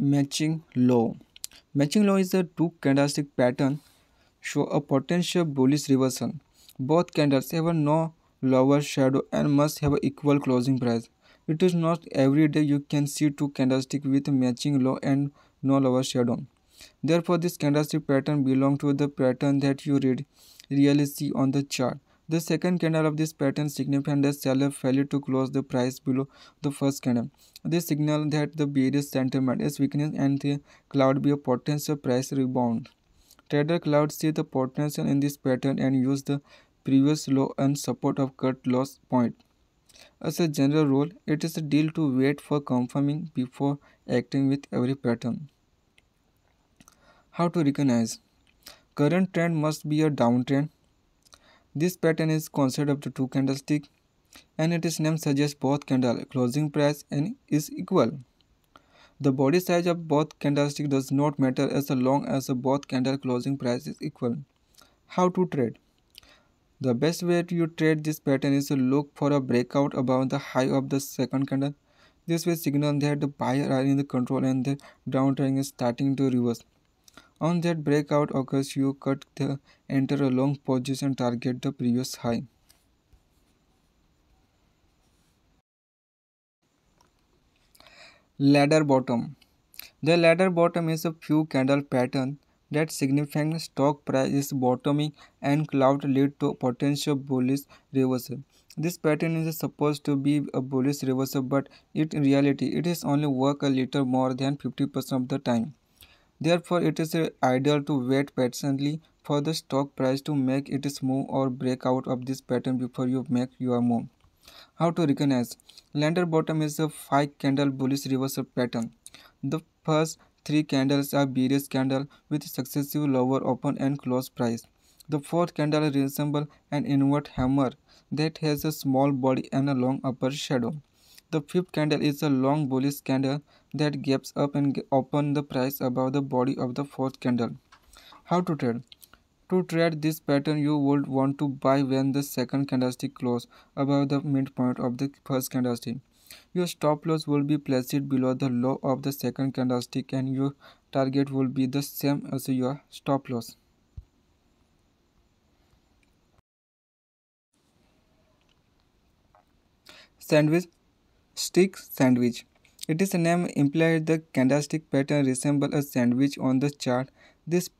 Matching low. Matching low is a two candlestick pattern show a potential bullish reversal. Both candles have a no lower shadow and must have an equal closing price. It is not every day you can see two candlesticks with matching low and no lower shadow. Therefore, this candlestick pattern belongs to the pattern that you really see on the chart. The second candle of this pattern signifies that seller failed to close the price below the first candle. This signals that the bearish sentiment is weakening and the cloud be a potential price rebound. Trader cloud see the potential in this pattern and use the previous low and support of cut loss point. As a general rule, it is a deal to wait for confirming before acting with every pattern. How to recognize? Current trend must be a downtrend. This pattern is consisted of the two candlesticks and its name suggests both candle closing price and is equal. The body size of both candlesticks does not matter as long as both candle closing price is equal. How to trade? The best way to trade this pattern is to look for a breakout above the high of the second candle. This will signal that the buyer are in the control and the downtrend is starting to reverse. On that breakout occurs, you enter a long position target the previous high. Ladder bottom. The ladder bottom is a few candle pattern that signifies stock price is bottoming and cloud lead to potential bullish reversal. This pattern is supposed to be a bullish reversal, but in reality it is only work a little more than 50% of the time. Therefore, it is ideal to wait patiently for the stock price to make its move or break out of this pattern before you make your move. How to recognize? Ladder bottom is a 5 candle bullish reversal pattern. The first 3 candles are bearish candle with successive lower open and close price. The fourth candle resembles an inward hammer that has a small body and a long upper shadow. The fifth candle is a long bullish candle that gaps up and open the price above the body of the fourth candle. How to trade? To trade this pattern, you would want to buy when the second candlestick closes above the midpoint of the first candlestick. Your stop loss will be placed below the low of the second candlestick and your target will be the same as your stop loss. Sandwich stick sandwich. It is a name implied the candlestick pattern resembles a sandwich on the chart. This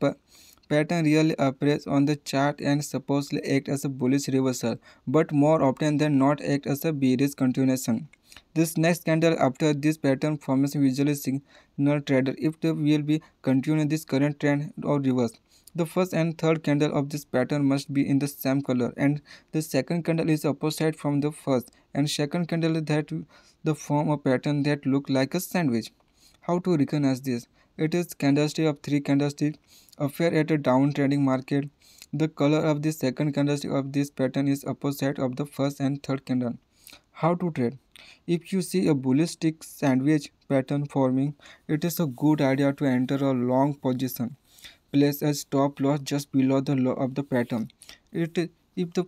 pattern really appears on the chart and supposedly acts as a bullish reversal, but more often than not acts as a bearish continuation. This next candle after this pattern formation usually signal trader if they will be continue this current trend or reverse. The first and third candle of this pattern must be in the same color, and the second candle is opposite from the first, and second candle that the form a pattern that look like a sandwich. How to recognize this? It is candlestick of three candlesticks appear at a downtrending market. The color of the second candlestick of this pattern is opposite of the first and third candle. How to trade? If you see a bullish stick sandwich pattern forming, it is a good idea to enter a long position. Place a stop loss just below the low of the pattern. If the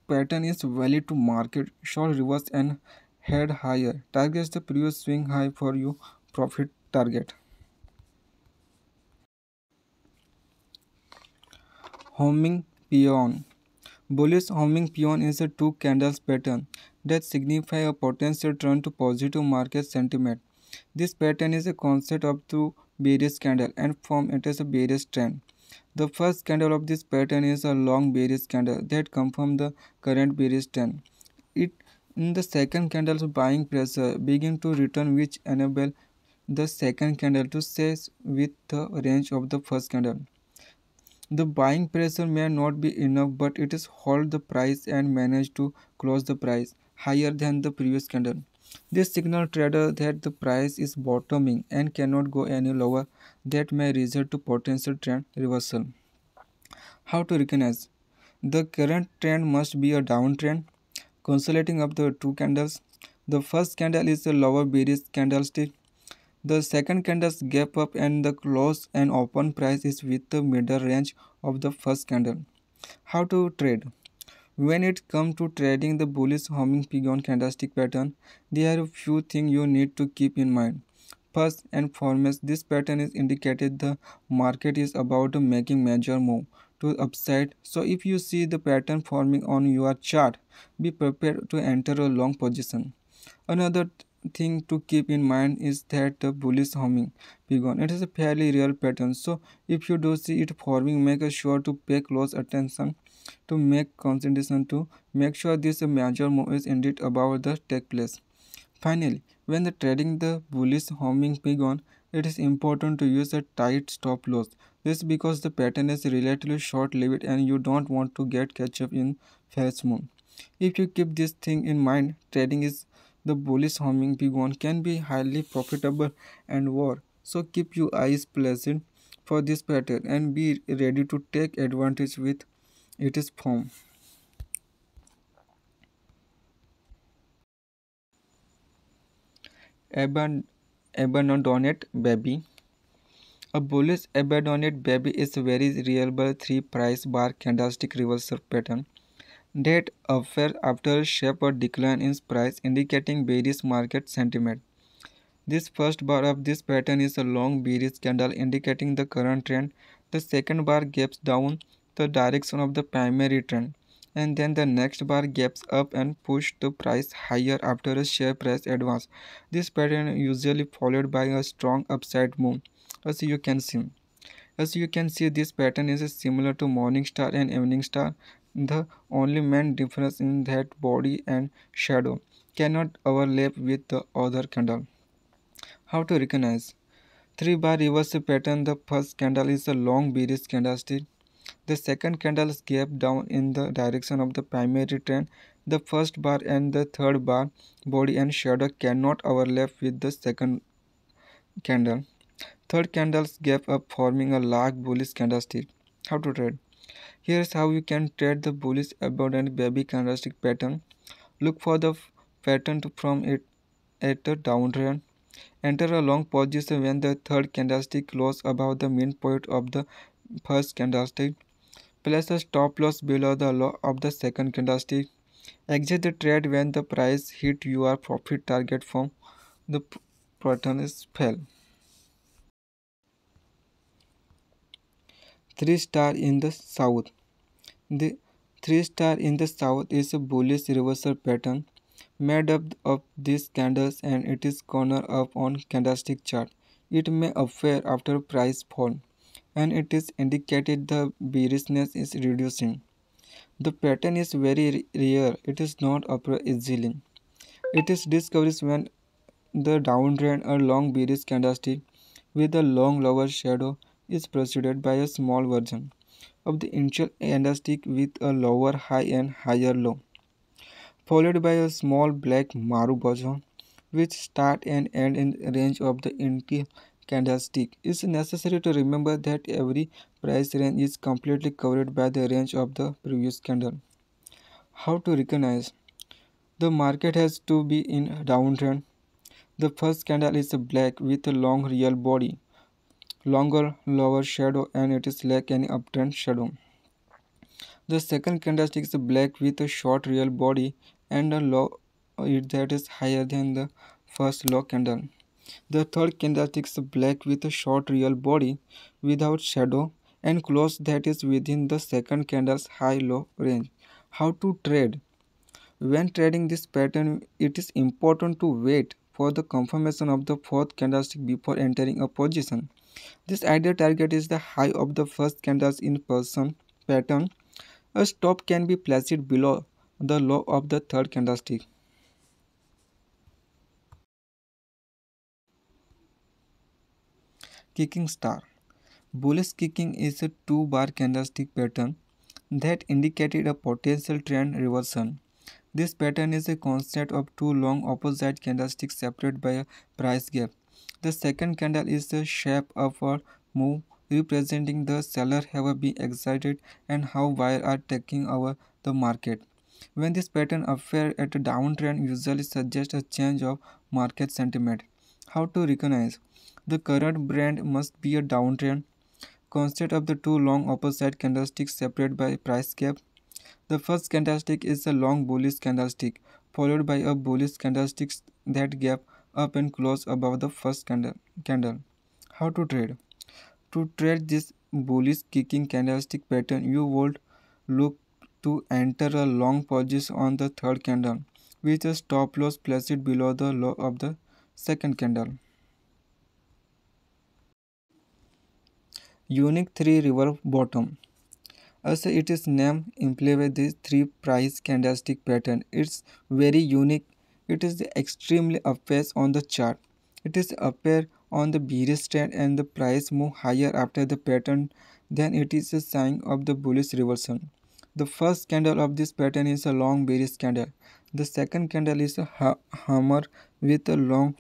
pattern is valid to market, short reverse and head higher. Targets the previous swing high for your profit target. Homing peon. Bullish homing peon is a two candles pattern that signify a potential turn to positive market sentiment. This pattern is a concept of two bearish candle and form it as a bearish trend. The first candle of this pattern is a long bearish candle that confirms the current bearish trend. It in the second candle's buying pressure begin to return which enable the second candle to stay with the range of the first candle. The buying pressure may not be enough, but it is hold the price and manage to close the price higher than the previous candle. This signal trader that the price is bottoming and cannot go any lower. That may result to potential trend reversal. How to recognize? The current trend must be a downtrend, consolidating of the two candles. The first candle is a lower bearish candlestick. The second candle's gap up and the close and open price is with the middle range of the first candle. How to trade? When it comes to trading the bullish homing peon candlestick pattern, there are a few things you need to keep in mind. First and foremost, this pattern is indicated the market is about to making major move to the upside. So if you see the pattern forming on your chart, be prepared to enter a long position. Another thing to keep in mind is that the bullish humming begun. It is a fairly rare pattern, so if you do see it forming, make sure to pay close attention to make concentration to make sure this major move is indeed about to take place. Finally, when the trading the bullish homing began, it is important to use a tight stop loss. This because the pattern is relatively short-lived and you don't want to get catch up in fast move. If you keep this thing in mind, trading is the bullish homing began can be highly profitable and war. So keep your eyes pleasant for this pattern and be ready to take advantage with its form. Aban- Abandoned baby. A bullish abandoned baby is a very reliable three price bar candlestick reversal pattern that occurs after a sharp decline in price indicating bearish market sentiment. This first bar of this pattern is a long bearish candle indicating the current trend. The second bar gaps down the direction of the primary trend. And then the next bar gaps up and push the price higher after a share price advance. This pattern is usually followed by a strong upside move. As you can see. As you can see, this pattern is similar to morning star and evening star. The only main difference in that body and shadow cannot overlap with the other candle. How to recognize? 3 bar reversal pattern. The first candle is a long bearish candlestick. The second candle is gap down in the direction of the primary trend. The first bar and the third bar body and shadow cannot overlap with the second candle. Third candle's gap up forming a large bullish candlestick. How to trade? Here's how you can trade the bullish abundant baby candlestick pattern. Look for the pattern from it at the downtrend. Enter a long position when the third candlestick closes above the midpoint of the first candlestick. Place a stop loss below the low of the second candlestick. Exit the trade when the price hit your profit target from the pattern is fell. 3 star in the south. The 3 star in the south is a bullish reversal pattern made up of these candles and it is corner up on candlestick chart. It may appear after price fall and it is indicated the bearishness is reducing. The pattern is very rare. It is not appear easily. It is discovered when the downtrend or long bearish candlestick with a long lower shadow is preceded by a small version of the initial candlestick with a lower high and higher low, followed by a small black maru version which start and end in range of the initial candlestick. It's necessary to remember that every price range is completely covered by the range of the previous candle. How to recognize? The market has to be in downtrend. The first candle is black with a long real body, longer lower shadow and it is lack any uptrend shadow. The second candlestick is black with a short real body and a low that is higher than the first low candle. The third candlestick is black with a short real body without shadow and close that is within the second candle's high-low range. How to trade? When trading this pattern, it is important to wait for the confirmation of the fourth candlestick before entering a position. This ideal target is the high of the first candle's in person pattern. A stop can be placed below the low of the third candlestick. Kicking star. Bullish kicking is a two-bar candlestick pattern that indicated a potential trend reversal. This pattern is a concept of two long opposite candlesticks separated by a price gap. The second candle is a sharp upward move representing the seller have been excited and how buyers are taking over the market. When this pattern appears at a downtrend usually suggests a change of market sentiment. How to recognize? The current brand must be a downtrend consist of the two long opposite candlesticks separated by price gap. The first candlestick is a long bullish candlestick, followed by a bullish candlestick that gap up and close above the first candle. How to trade? To trade this bullish kicking candlestick pattern, you would look to enter a long position on the third candle with a stop loss placed below the low of the second candle. Unique 3 river bottom. As it is named implies these three price candlestick pattern. It's very unique. It is extremely appears on the chart. It is appear on the bearish trend and the price move higher after the pattern, then it is a sign of the bullish reversal. The first candle of this pattern is a long bearish candle. The second candle is a hammer with a long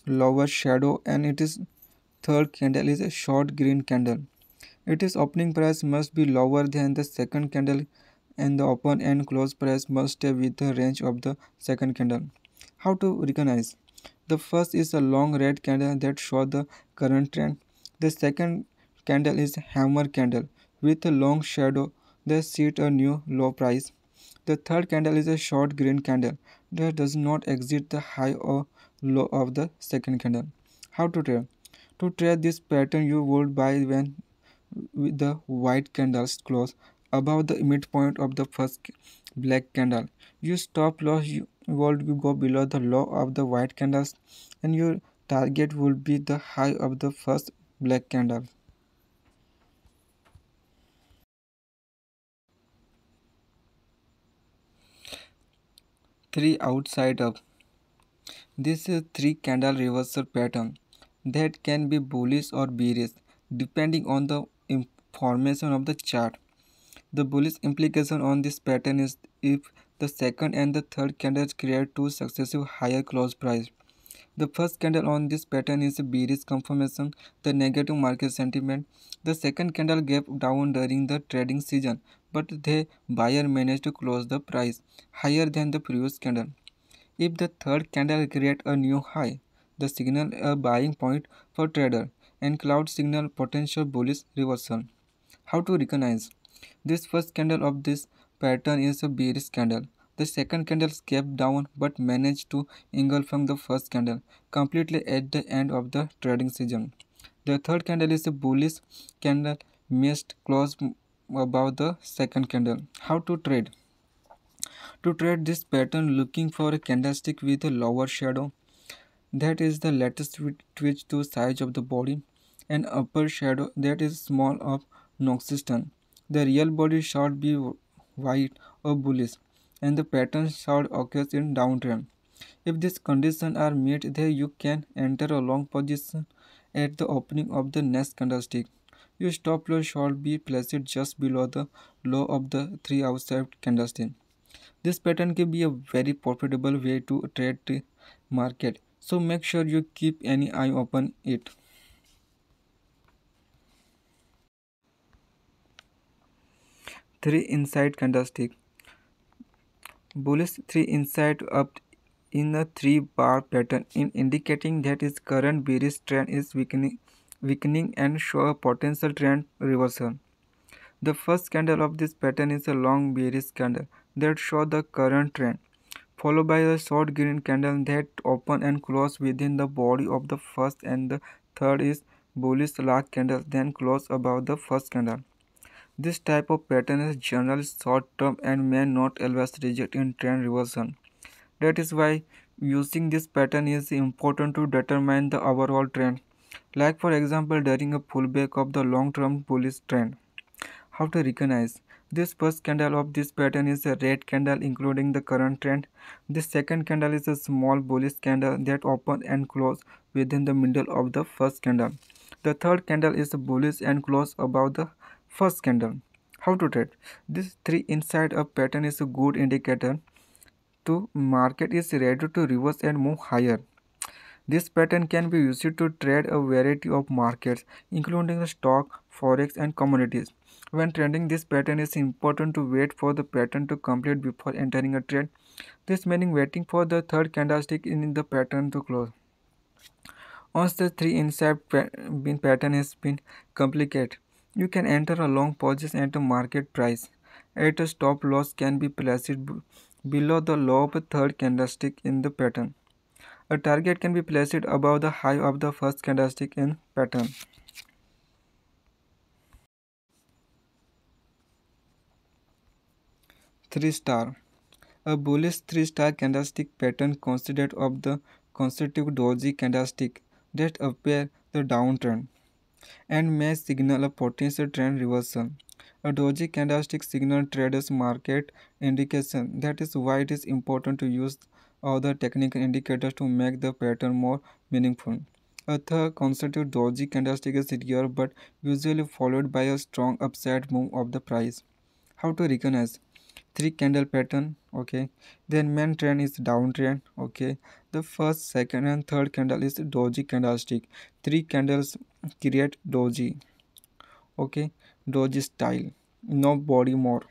lower shadow, and it is third candle is a short green candle. Its opening price must be lower than the second candle and the open and close price must stay with the range of the second candle. How to recognize? The first is a long red candle that shows the current trend. The second candle is a hammer candle with a long shadow that sets a new low price. The third candle is a short green candle that does not exit the high or low of the second candle. How to trade? To trade this pattern, you would buy when with the white candles close above the midpoint of the first black candle. Your stop loss will go below the low of the white candles, and your target will be the high of the first black candle. 3 outside up. This is 3 candle reversal pattern that can be bullish or bearish depending on the information of the chart. The bullish implication on this pattern is if the second and the third candles create two successive higher close price. The first candle on this pattern is a bearish confirmation, the negative market sentiment. The second candle gap down during the trading season, but the buyer managed to close the price higher than the previous candle. If the third candle creates a new high, the signal a buying point for trader and cloud signal potential bullish reversal. How to recognize? This first candle of this pattern is a bearish candle. The second candle gap down but managed to engulf the first candle completely at the end of the trading season. The third candle is a bullish candle missed close above the second candle. How to trade? To trade this pattern, looking for a candlestick with a lower shadow, that is the latest twitch to size of the body, and upper shadow that is small of non-existent. The real body should be white or bullish, and the pattern should occur in downtrend. If these conditions are met, then you can enter a long position at the opening of the next candlestick. Your stop loss should be placed just below the low of the 3 outside candlestick. This pattern can be a very profitable way to trade the market. So make sure you keep any eye open it. 3 inside candlestick. Bullish 3 inside up in a 3 bar pattern in indicating that its current bearish trend is weakening and show a potential trend reversal. The first candle of this pattern is a long bearish candle that shows the current trend, followed by a short green candle that open and close within the body of the first, and the third is bullish large candle then close above the first candle. This type of pattern is generally short term and may not always result in trend reversal. That is why using this pattern is important to determine the overall trend, like for example during a pullback of the long term bullish trend. How to recognize? This first candle of this pattern is a red candle including the current trend. This second candle is a small bullish candle that open and close within the middle of the first candle. The third candle is bullish and close above the first candle. How to trade? This 3 inside a pattern is a good indicator to market is ready to reverse and move higher. This pattern can be used to trade a variety of markets, including the stock, forex, and commodities. When trading this pattern, it is important to wait for the pattern to complete before entering a trade. This meaning waiting for the third candlestick in the pattern to close. Once the 3 inside pattern has been completed, you can enter a long position at a market price. At a stop loss can be placed below the low of the third candlestick in the pattern. A target can be placed above the high of the first candlestick in pattern. 3 star. A bullish 3-star candlestick pattern consisted of the consecutive doji candlestick that appear the downtrend and may signal a potential trend reversal. A doji candlestick signal traders market indication. That is why it is important to use other technical indicators to make the pattern more meaningful. A third consecutive doji candlestick is rare but usually followed by a strong upside move of the price. How to recognize? Three candle pattern, okay. Then main trend is downtrend, okay. The first, second and third candle is doji candlestick. Three candles create doji, okay, doji style, no body more.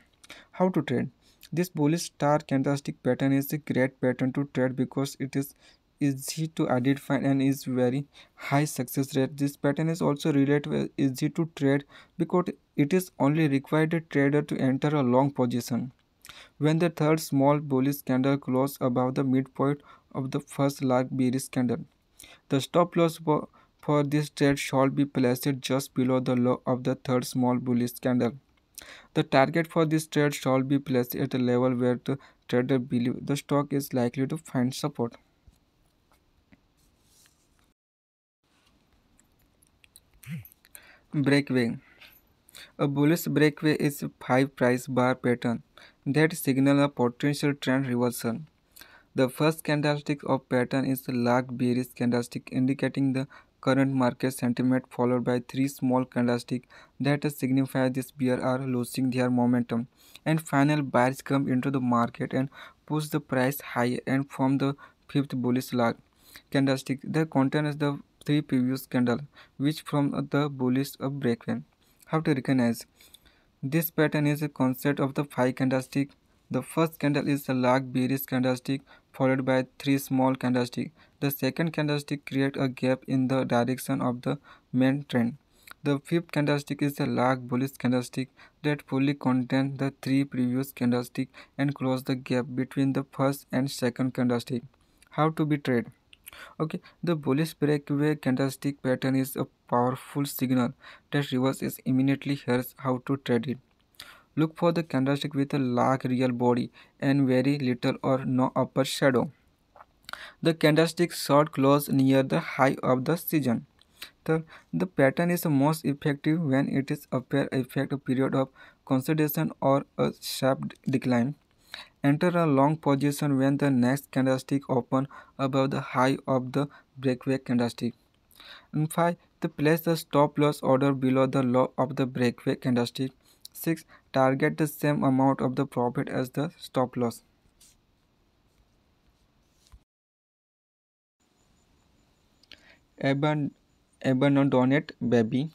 How to trade? This bullish star candlestick pattern is a great pattern to trade because it is easy to identify and is very high success rate. This pattern is also relatively easy to trade because it is only required a trader to enter a long position. When the third small bullish candle closes above the midpoint of the first large bearish candle, the stop loss for this trade shall be placed just below the low of the third small bullish candle. The target for this trade shall be placed at a level where the trader believes the stock is likely to find support. Breakaway. A bullish breakaway is a 5 price bar pattern that signals a potential trend reversal. The first candlestick of pattern is a large bearish candlestick indicating the current market sentiment followed by three small candlesticks that signify this bear are losing their momentum. And final buyers come into the market and push the price higher and form the fifth bullish large candlestick that contains the three previous candle which from the bullish of breakaway. How to recognize? This pattern is a concept of the five candlestick. The first candle is a large bearish candlestick followed by three small candlesticks. The second candlestick creates a gap in the direction of the main trend. The fifth candlestick is a large bullish candlestick that fully contains the three previous candlesticks and closes the gap between the first and second candlestick. How to be traded? Okay, the bullish breakaway candlestick pattern is a powerful signal that reverse is immediately. Here's how to trade it. Look for the candlestick with a large real body and very little or no upper shadow. The candlestick short close near the high of the season. The pattern is most effective when it is appear effect a period of consolidation or a sharp decline. Enter a long position when the next candlestick open above the high of the breakaway candlestick. And 5. To place the stop loss order below the low of the breakaway candlestick. 6. Target the same amount of the profit as the stop loss. Aban- Abandoned baby.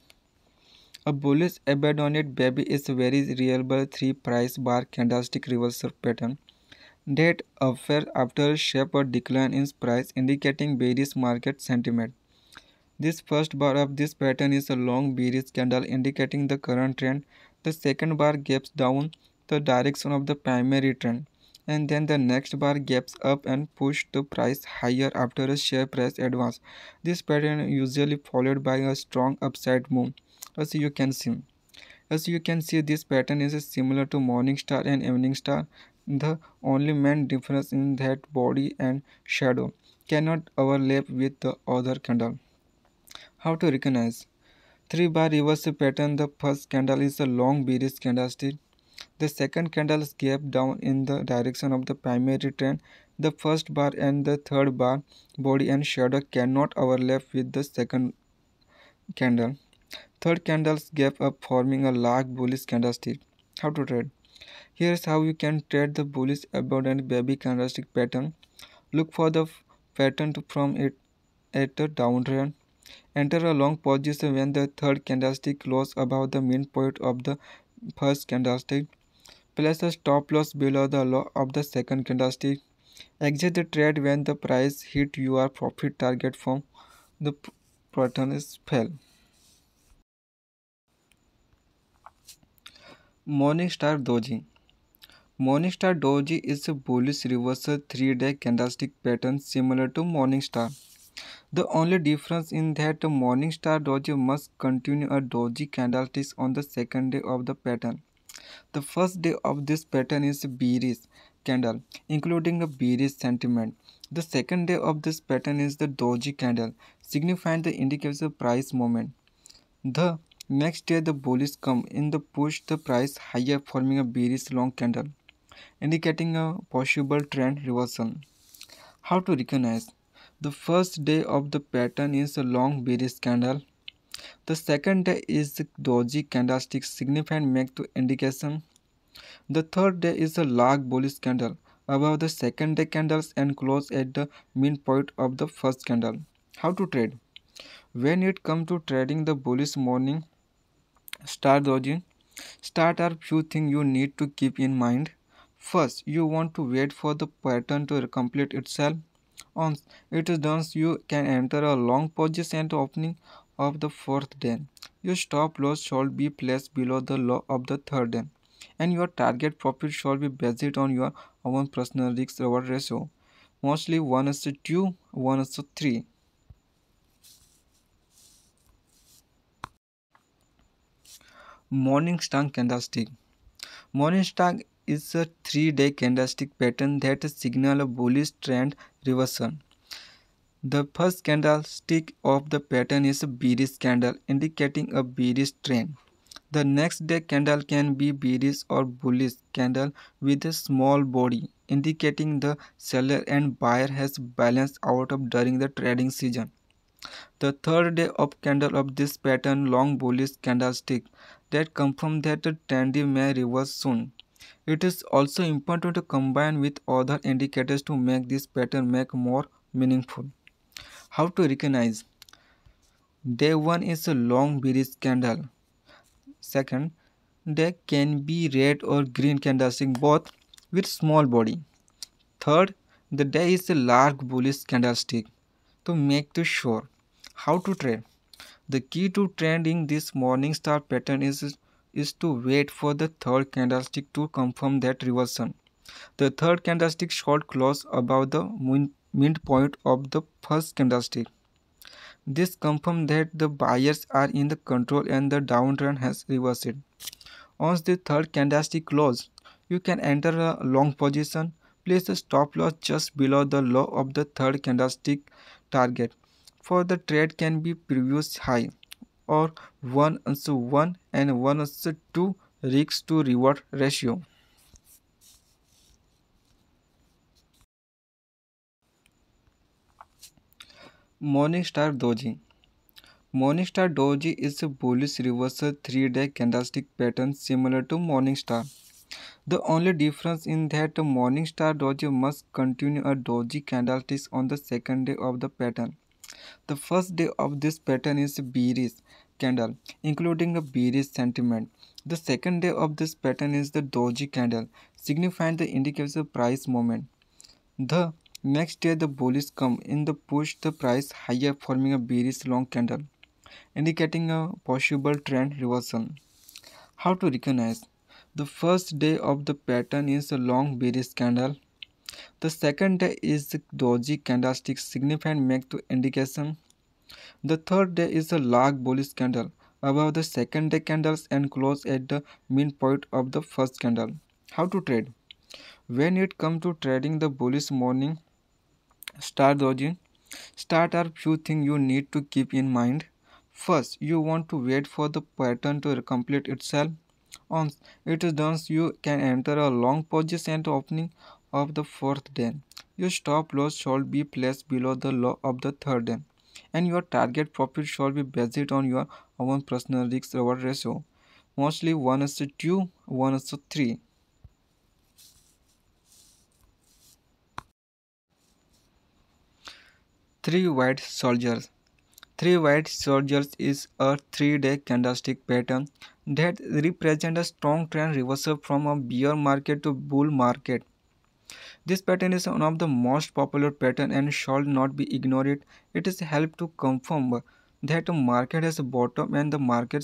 A bullish abandoned baby is a very reliable three price bar candlestick reversal pattern that occurs after a sharp decline in price indicating bearish market sentiment. This first bar of this pattern is a long bearish candle indicating the current trend. The second bar gaps down the direction of the primary trend. And then the next bar gaps up and push the price higher after a share price advance. This pattern is usually followed by a strong upside move. As you can see. As you can see, this pattern is similar to morning star and evening star. The only main difference in that body and shadow cannot overlap with the other candle. How to recognize? 3 bar reversal pattern. The first candle is a long bearish candlestick. The second candle is gap down in the direction of the primary trend. The first bar and the third bar body and shadow cannot overlap with the second candle. Third candle's gap up forming a large bullish candlestick. How to trade? Here's how you can trade the bullish abundant baby candlestick pattern. Look for the pattern from it at the downtrend. Enter a long position when the third candlestick closes above the midpoint of the first candlestick. Place a stop loss below the low of the second candlestick. Exit the trade when the price hit your profit target from the pattern is fell. Morning Star Doji. Morningstar Doji is a bullish reversal 3-day candlestick pattern similar to Morningstar. The only difference in that the Morningstar Doji must continue a doji candlestick on the second day of the pattern. The first day of this pattern is a bearish candle, including a bearish sentiment. The second day of this pattern is the doji candle, signifying the indicates of price movement. The next day the bullish come in the push the price higher forming a bearish long candle, indicating a possible trend reversal. How to recognize? The first day of the pattern is a long bearish candle. The second day is the doji candlestick signifying make to indication. The third day is a large bullish candle above the second day candles and close at the midpoint of the first candle. How to trade? When it comes to trading the bullish morning star doji, start are few things you need to keep in mind. First, you want to wait for the pattern to complete itself. Once it is done, you can enter a long position at the opening of the fourth day. Your stop loss should be placed below the low of the third day, and your target profit should be based on your own personal risk reward ratio. Mostly 1:2, 1:3. Morning star candlestick. Morning star is a 3-day candlestick pattern that signals a bullish trend reversal. The first candlestick of the pattern is a bearish candle indicating a bearish trend. The next day candle can be bearish or bullish candle with a small body indicating the seller and buyer has balanced out of during the trading season. The third day of candle of this pattern long bullish candlestick that confirm that the trend may reverse soon. It is also important to combine with other indicators to make this pattern more meaningful. How to recognize? Day 1 is a long bearish candle. Second, day can be red or green candlestick both with small body. Third, the day is a large bullish candlestick to make to sure. How to trade? The key to trading this morning star pattern is to wait for the third candlestick to confirm that reversal. The third candlestick should close above the midpoint of the first candlestick. This confirms that the buyers are in the control and the downtrend has reversed. Once the third candlestick closes, you can enter a long position. Place a stop loss just below the low of the third candlestick target. For the trade can be previous high or 1:1 and 1:2 risk to reward ratio. Morningstar Doji. Morningstar Doji is a bullish reversal 3-day candlestick pattern similar to Morningstar. The only difference in that the Morningstar Doji must continue a doji candlestick on the second day of the pattern. The first day of this pattern is a bearish candle, including a bearish sentiment. The second day of this pattern is the doji candle, signifying the indicates of price movement. The next day the bullish come in the push the price higher forming a bearish long candle, indicating a possible trend reversal. How to recognize? The first day of the pattern is a long bearish candle. The second day is the doji candlestick signifying make to indication. The third day is a large bullish candle above the second day candles and close at the midpoint of the first candle. How to trade? When it comes to trading the bullish morning star doji, start are few things you need to keep in mind. First, you want to wait for the pattern to complete itself. Once it is done, you can enter a long position at the opening of the fourth day. Your stop loss should be placed below the low of the third day, and your target profit should be based on your own personal risk reward ratio. Mostly 1:2, 1:3. 3 white soldiers. 3 white soldiers is a 3-day candlestick pattern that represents a strong trend reversal from a bear market to bull market. This pattern is one of the most popular pattern and should not be ignored. It is help to confirm that the market has bottomed and the market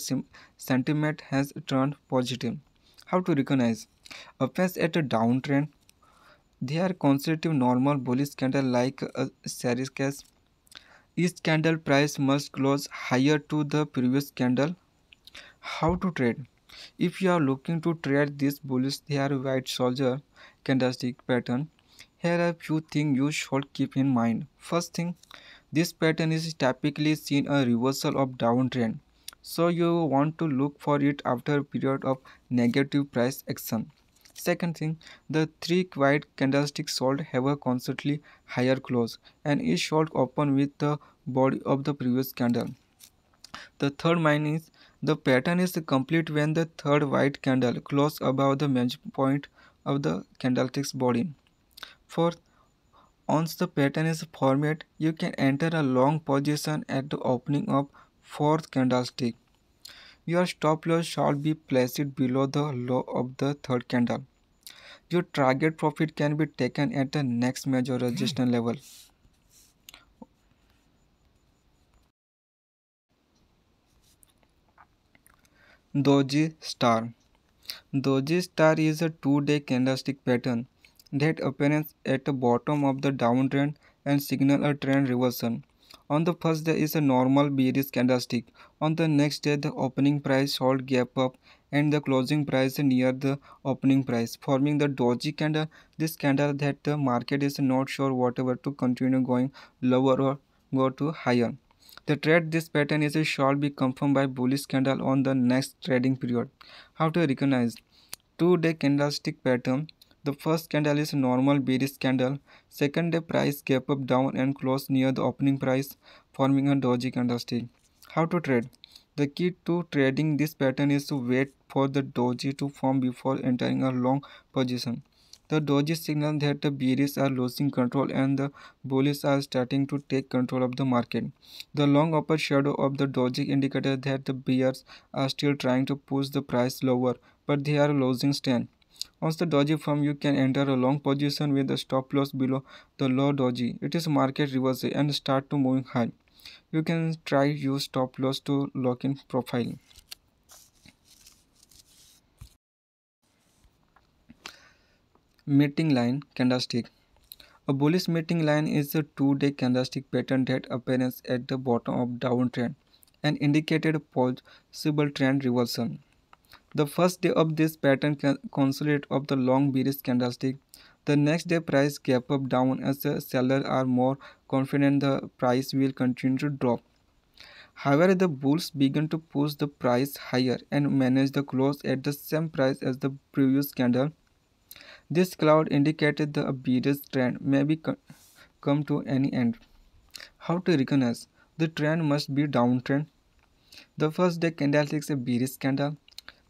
sentiment has turned positive. How to recognize? Offense at a downtrend. They are consecutive normal bullish candle like a series case. Each candle price must close higher to the previous candle. How to trade? If you are looking to trade this bullish hair white soldier candlestick pattern, here are a few things you should keep in mind. First thing, this pattern is typically seen a reversal of downtrend. So you want to look for it after a period of negative price action. Second thing, the three white candlesticks sold have a constantly higher close and each should open with the body of the previous candle. The third mine is the pattern is complete when the third white candle closes above the midpoint of the candlestick's body. Fourth, once the pattern is formed, you can enter a long position at the opening of fourth candlestick. Your stop loss shall be placed below the low of the third candle. Your target profit can be taken at the next major resistance level. Doji Star. Doji Star is a 2-day candlestick pattern that appears at the bottom of the downtrend and signal a trend reversal. On the first day is a normal bearish candlestick. On the next day, the opening price should gap up and the closing price near the opening price, forming the doji candle. This candle that the market is not sure whatever to continue going lower or go to higher. The trade this pattern is shall be confirmed by bullish candle on the next trading period. How to recognize 2-day candlestick pattern? The first candle is a normal bearish candle. Second day price gap up down and close near the opening price, forming a doji candlestick. How to trade? The key to trading this pattern is to wait for the doji to form before entering a long position. The doji signal that the bearish are losing control and the bullish are starting to take control of the market. The long upper shadow of the doji indicates that the bears are still trying to push the price lower, but they are losing strength. Once the doji form, you can enter a long position with the stop loss below the low doji. It is market reversal and start to moving high. You can try use stop loss to lock in profile. Meeting line candlestick. A bullish meeting line is a 2-day candlestick pattern that appears at the bottom of downtrend and indicated a possible trend reversal. The first day of this pattern consolidate of the long bearish candlestick. The next day price gap up down as the sellers are more confident the price will continue to drop. However, the bulls began to push the price higher and managed the close at the same price as the previous candle. This cloud indicated the bearish trend may be come to any end. How to recognize? The trend must be downtrend. The first day candlestick is a bearish candle.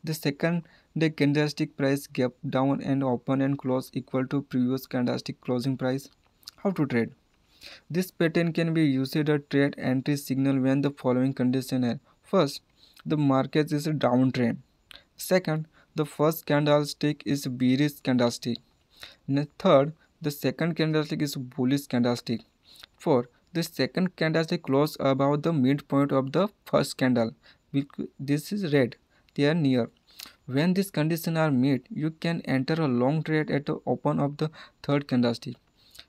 The second day candlestick price gap down and open and close equal to previous candlestick closing price. How to trade? This pattern can be used as a trade entry signal when the following conditions are. First, the market is a downtrend. Second, the first candlestick is a bearish candlestick. Third, the second candlestick is a bullish candlestick. Fourth, the second candlestick closed above the midpoint of the first candle. This is red. They are near. When these conditions are met, you can enter a long trade at the open of the third candlestick.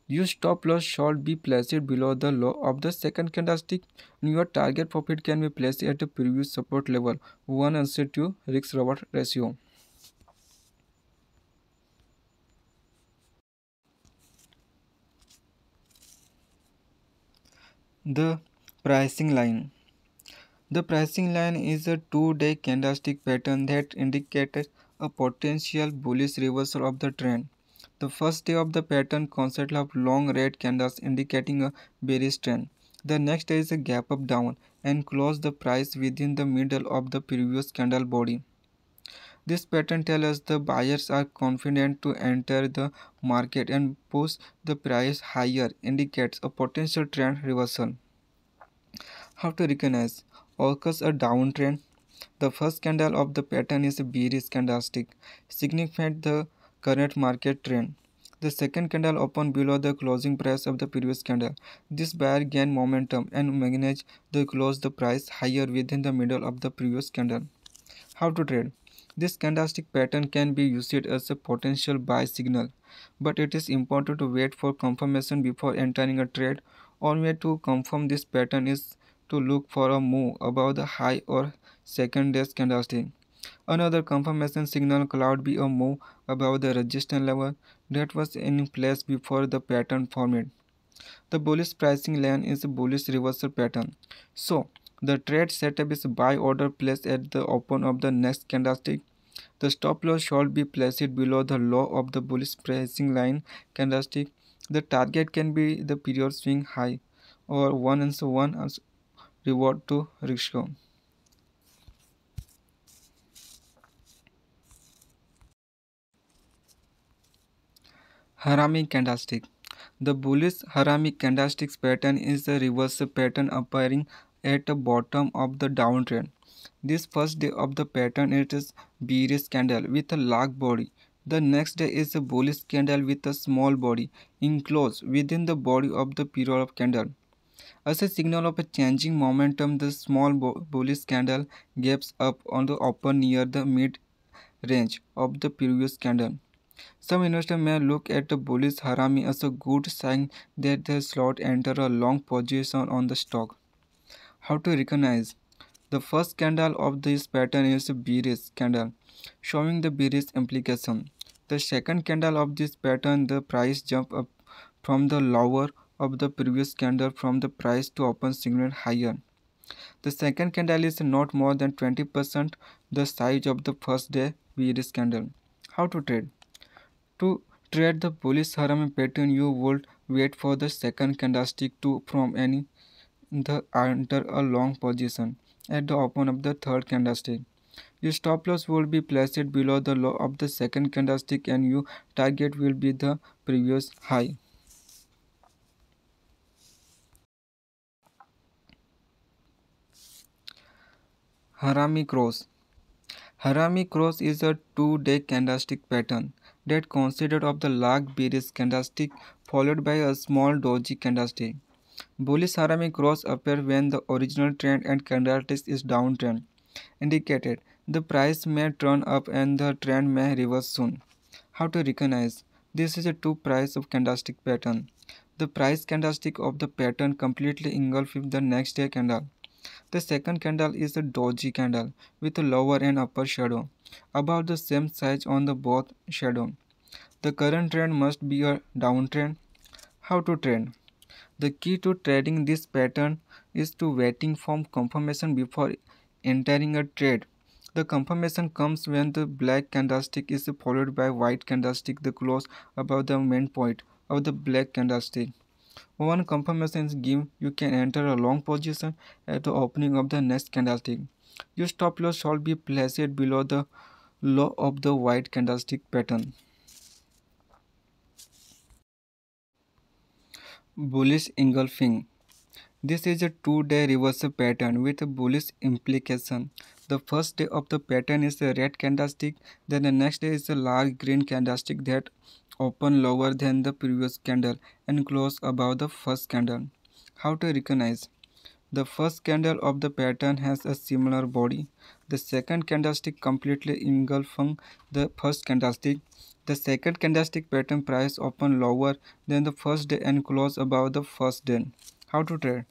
Your stop loss should be placed below the low of the second candlestick. Your target profit can be placed at the previous support level 1 to risk reward ratio. The pricing line. The pricing line is a 2-day candlestick pattern that indicates a potential bullish reversal of the trend. The first day of the pattern consists of long red candles indicating a bearish trend. The next day is a gap up down and close the price within the middle of the previous candle body. This pattern tells us the buyers are confident to enter the market and push the price higher, indicates a potential trend reversal. How to recognize? Occurs a downtrend. The first candle of the pattern is a bearish candlestick, signifying the current market trend. The second candle opened below the closing price of the previous candle. This buyer gained momentum and managed to close the price higher within the middle of the previous candle. How to trade? This candlestick pattern can be used as a potential buy signal, but it is important to wait for confirmation before entering a trade. One way to confirm this pattern is to look for a move above the high or second day's candlestick. Another confirmation signal could be a move above the resistance level that was in place before the pattern formed. The bullish pricing line is a bullish reversal pattern. So, the trade setup is buy order placed at the open of the next candlestick. The stop loss should be placed below the low of the bullish pricing line candlestick. The target can be the period swing high or 1 and so 1 as reward to risk. Harami candlestick. The bullish Harami candlestick pattern is a reversal pattern appearing at the bottom of the downtrend. This first day of the pattern it is bearish candle with a large body. The next day is a bullish candle with a small body enclosed within the body of the period of candle. As a signal of a changing momentum, the small bullish candle gaps up on the open near the mid range of the previous candle. Some investors may look at the bullish Harami as a good sign that the slot enter a long position on the stock. How to recognize? The first candle of this pattern is a bearish candle, showing the bearish implication. The second candle of this pattern, the price jump up from the lower of the previous candle from the price to open signal higher. The second candle is not more than 20% the size of the first day bearish candle. How to trade? To trade the bullish Harami pattern, you would wait for the second candlestick to from any the enter a long position at the open of the third candlestick. Your stop loss will be placed below the low of the second candlestick and your target will be the previous high. Harami cross. Harami cross is a two-day candlestick pattern that consists of the large bearish candlestick followed by a small doji candlestick. Bullish Harami cross appear when the original trend and candlestick is downtrend indicated. The price may turn up and the trend may reverse soon. How to recognize? This is a two price of candlestick pattern. The price candlestick of the pattern completely engulfs the next day candle. The second candle is a doji candle with a lower and upper shadow, about the same size on the both shadow. The current trend must be a downtrend. How to trend? The key to trading this pattern is to waiting for confirmation before entering a trade. The confirmation comes when the black candlestick is followed by white candlestick the close above the main point of the black candlestick. One confirmation is given, you can enter a long position at the opening of the next candlestick. Your stop loss should be placed below the low of the white candlestick pattern. Bullish engulfing. This is a two-day reversal pattern with a bullish implication. The first day of the pattern is a red candlestick, then the next day is a large green candlestick that open lower than the previous candle and close above the first candle. How to recognize? The first candle of the pattern has a similar body. The second candlestick completely engulfing the first candlestick. The second candlestick pattern price open lower than the first day and close above the first day. How to trade?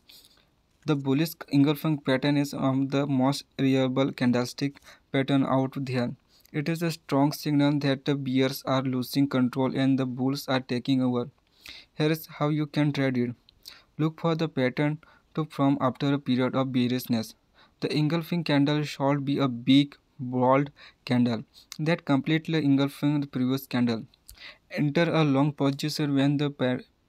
The bullish engulfing pattern is the most reliable candlestick pattern out there. It is a strong signal that the bears are losing control and the bulls are taking over. Here is how you can trade it. Look for the pattern to form after a period of bearishness. The engulfing candle should be a big, bold candle that completely engulfing the previous candle. Enter a long position when the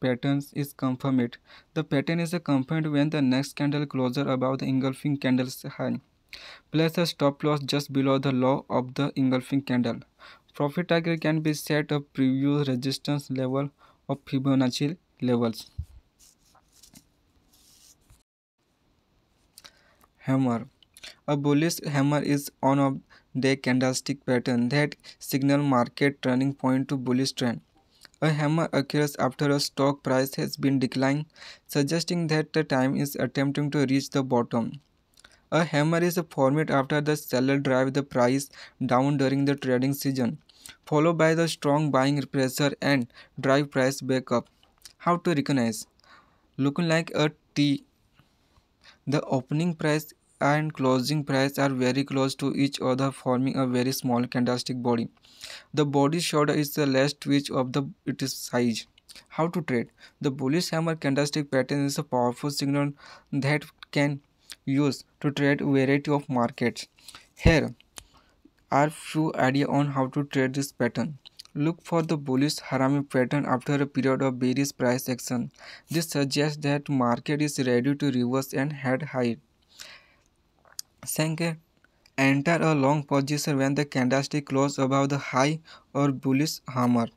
pattern is confirmed. The pattern is confirmed when the next candle closer above the engulfing candle's high. Place a stop loss just below the low of the engulfing candle. Profit target can be set a previous resistance level of Fibonacci levels. Hammer. A bullish hammer is on of the candlestick pattern that signal market turning point to bullish trend. A hammer occurs after a stock price has been declined, suggesting that the time is attempting to reach the bottom. A hammer is formed after the seller drive the price down during the trading season, followed by the strong buying pressure and drive price back up. How to recognize? Looking like a T, the opening price and closing price are very close to each other, forming a very small candlestick body. The body shadow is the last twitch of the its size. How to trade? The bullish hammer candlestick pattern is a powerful signal that can use to trade a variety of markets. Here are few ideas on how to trade this pattern. Look for the bullish harami pattern after a period of bearish price action. This suggests that market is ready to reverse and head higher. Second, enter a long position when the candlestick closes above the high or bullish hammer.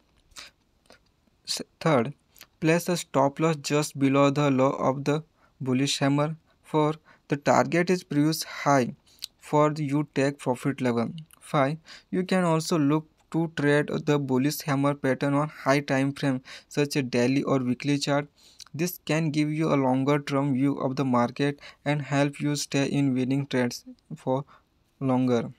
Third, place a stop loss just below the low of the bullish hammer. 4. The target is previous high for you take profit level. 5. You can also look to trade the bullish hammer pattern on high time frame such as daily or weekly chart. This can give you a longer term view of the market and help you stay in winning trades for longer.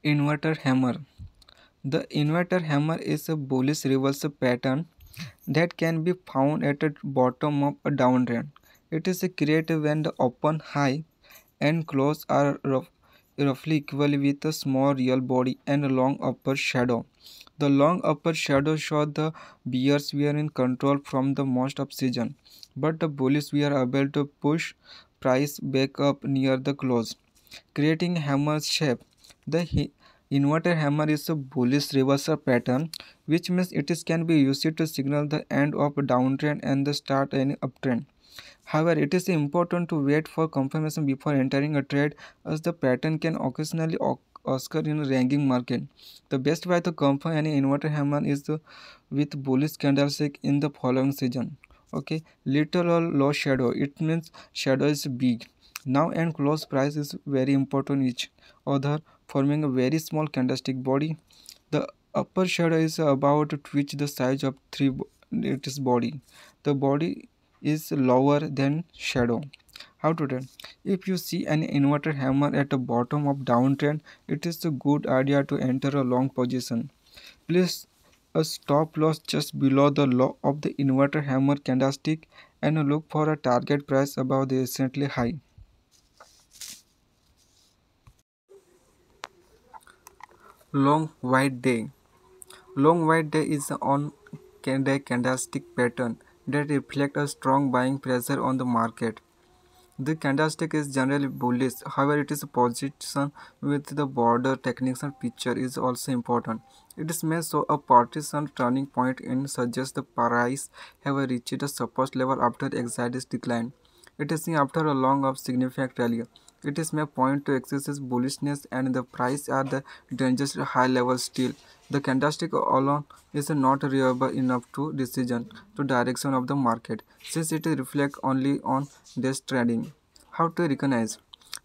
Inverter hammer. The inverter hammer is a bullish reversal pattern that can be found at the bottom of a downtrend. It is created when the open high and close are roughly equal with a small real body and a long upper shadow. The long upper shadow shows the bears were in control from the most of season, but the bullish were able to push price back up near the close, creating hammer shape. The inverted hammer is a bullish reversal pattern, which means can be used to signal the end of a downtrend and the start an uptrend. However, it is important to wait for confirmation before entering a trade, as the pattern can occasionally occur in a ranking market. The best way to confirm any inverted hammer is with bullish candlestick in the following season. Okay, little or low shadow, it means shadow is big. Now and close price is very important each other, forming a very small candlestick body. The upper shadow is about to twitch the size of its body. The body is lower than shadow. How to trade? If you see an inverted hammer at the bottom of downtrend, it is a good idea to enter a long position. Place a stop loss just below the low of the inverted hammer candlestick and look for a target price above the recently high. Long white day. Long white day is a on-day candlestick pattern that reflects a strong buying pressure on the market. The candlestick is generally bullish, however, its position with the border technical picture is also important. It may show a partisan turning point and suggest the price have reached a support level after excited decline. It is seen after a long of significant rally. It may point to excessive bullishness and the price at the dangerously high level still. The candlestick alone is not reliable enough to decision to direction of the market since it reflects only on day's trading. How to recognize?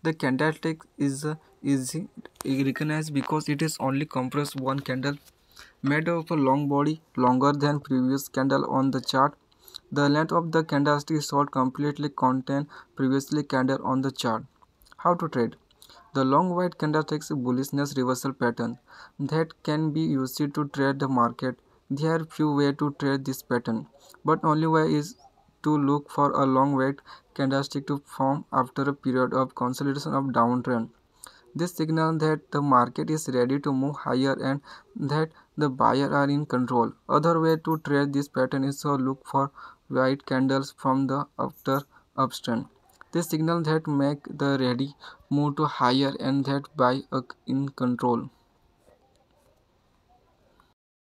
The candlestick is easy recognized because it is only comprises one candle made of a long body longer than previous candle on the chart. The length of the candlestick short completely contain previously candle on the chart. How to trade? The long white candlestick's bullishness reversal pattern that can be used to trade the market. There are few ways to trade this pattern, but only way is to look for a long white candlestick to form after a period of consolidation of downtrend. This signals that the market is ready to move higher and that the buyer are in control. Other way to trade this pattern is to look for white candles from the after uptrend. This signal that make the ready move to higher and that buy in control.